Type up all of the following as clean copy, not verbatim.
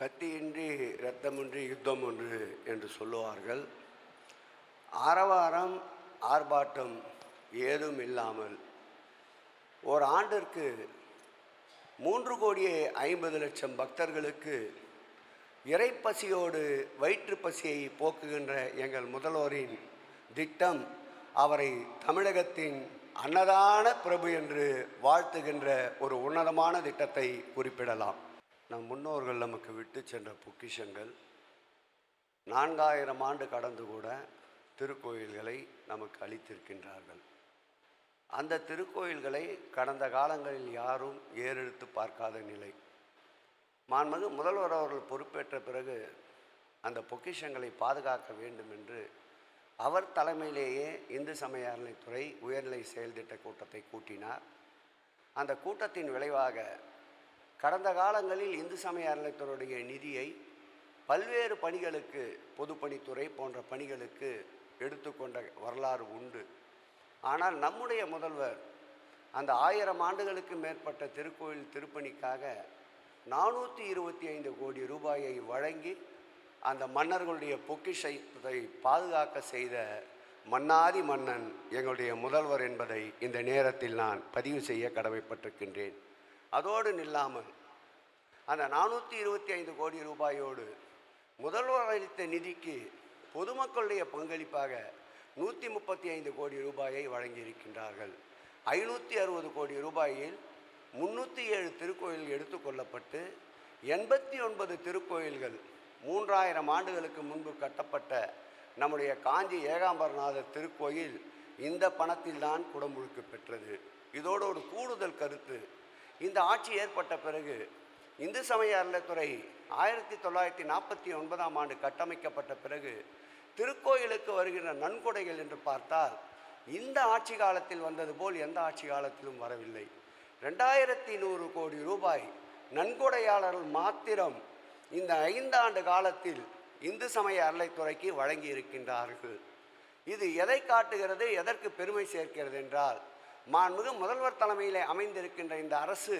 கத்தியின்றி இரத்தமின்றி யுத்தம் ஒன்று என்று சொல்லுவார்கள். ஆரவாரம் ஆர்ப்பாட்டம் ஏதும் இல்லாமல் ஒரு ஆண்டிற்கு 3,50,00,000 பக்தர்களுக்கு இறைப்பசியோடு வயிற்று பசியை போக்குகின்ற எங்கள் முதல்வரின் திட்டம் அவரை தமிழகத்தின் அன்னதான பிரபு என்று வாழ்த்துகின்ற ஒரு உன்னதமான திட்டத்தை குறிப்பிடலாம். நம் முன்னோர்கள் நமக்கு விட்டு சென்ற பொக்கிஷங்கள் 4000 ஆண்டு கடந்து கூட திருக்கோயில்களை நமக்கு அளித்திருக்கின்றார்கள். அந்த திருக்கோயில்களை கடந்த காலங்களில் யாரும் ஏறெடுத்து பார்க்காத நிலை. மாண்புமிகு முதல்வர் அவர்கள் பொறுப்பேற்ற பிறகு அந்த பொக்கிஷங்களை பாதுகாக்க வேண்டும் என்று அவர் தலைமையிலேயே இந்து சமய அறநிலைத்துறை உயர்நிலை செயல் திட்ட கூட்டத்தை கூட்டினார். அந்த கூட்டத்தின் விளைவாக கடந்த காலங்களில் இந்து சமய அறநிலைத்துறையுடைய நிதியை பல்வேறு பணிகளுக்கு, பொதுப்பணித்துறை போன்ற பணிகளுக்கு எடுத்துக்கொண்ட வரலாறு உண்டு. ஆனால் நம்முடைய முதல்வர் அந்த 1000 ஆண்டுகளுக்கு மேற்பட்ட திருக்கோயில் திருப்பணிக்காக 425 கோடி ரூபாயை வழங்கி அந்த மன்னர்களுடைய பொக்கிஷத்தை பாதுகாக்க செய்த மன்னாதி மன்னன் எங்களுடைய முதல்வர் என்பதை இந்த நேரத்தில் நான் பதிவு செய்ய கடமைப்பட்டிருக்கின்றேன். அதோடு நில்லாமல் அந்த 425 கோடி ரூபாயோடு முதல்வர் அளித்த நிதிக்கு பொதுமக்களுடைய பங்களிப்பாக 135 கோடி ரூபாயை வழங்கியிருக்கின்றார்கள். 560 கோடி ரூபாயில் 307 திருக்கோயில்கள் எடுத்துக்கொள்ளப்பட்டு 89 திருக்கோயில்கள் 3000 ஆண்டுகளுக்கு முன்பு கட்டப்பட்ட நம்முடைய காஞ்சி ஏகாம்பரநாதர் திருக்கோயில் இந்த பணத்தில்தான் குடமுழுக்கு பெற்றது. இதோடு ஒரு கூடுதல் கருத்து, இந்த ஆட்சி ஏற்பட்ட பிறகு இந்து சமய அறநிலைத்துறை 1949ஆம் ஆண்டு கட்டமைக்கப்பட்ட பிறகு திருக்கோயிலுக்கு வருகின்ற நன்கொடைகள் என்று பார்த்தால் இந்த ஆட்சி காலத்தில் வந்தது போல் எந்த ஆட்சி காலத்திலும் வரவில்லை. 2100 கோடி ரூபாய் நன்கொடையாளர்கள் மாத்திரம் இந்த 5 ஆண்டு காலத்தில் இந்து சமய அறநிலைத்துறைக்கு வழங்கி இருக்கின்றார்கள். இது எதை காட்டுகிறது, எதற்கு பெருமை சேர்க்கிறது என்றால், மாண்புமிகு முதல்வர் தலைமையிலே அமைந்திருக்கின்ற இந்த அரசு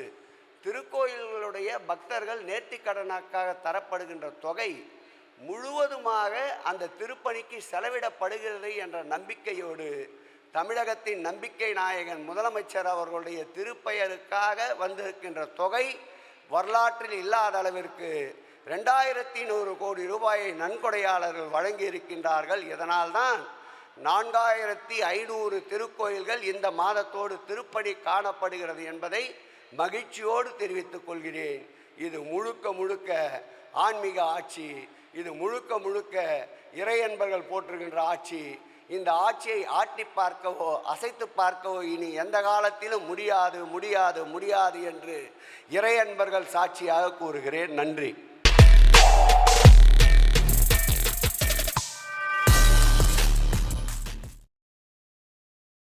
திருக்கோயில்களுடைய பக்தர்கள் நேர்த்திக்கடனுக்காக தரப்படுகின்ற தொகை முழுவதுமாக அந்த திருப்பணிக்கு செலவிடப்படுகிறது என்ற நம்பிக்கையோடு தமிழகத்தின் நம்பிக்கை நாயகன் முதலமைச்சர் அவர்களுடைய திருப்பெயருக்காக வந்திருக்கின்ற தொகை வரலாற்றில் இல்லாத அளவிற்கு 2100 கோடி ரூபாயை நன்கொடையாளர்கள் வழங்கி இருக்கின்றார்கள். இதனால்தான் 4500 திருக்கோயில்கள் இந்த மாதத்தோடு திருப்பணி காணப்படுகிறது என்பதை மகிழ்ச்சியோடு தெரிவித்துக் கொள்கிறேன். இது முழுக்க முழுக்க ஆன்மீக ஆட்சி, இது முழுக்க முழுக்க இறையன்பர்கள் போற்றுகின்ற ஆட்சி. இந்த ஆட்சியை ஆட்டி பார்க்கவோ அசைத்து பார்க்கவோ இனி எந்த காலத்திலும் முடியாது முடியாது முடியாது என்று இறையன்பர்கள் சாட்சியாக கூறுகிறேன். நன்றி.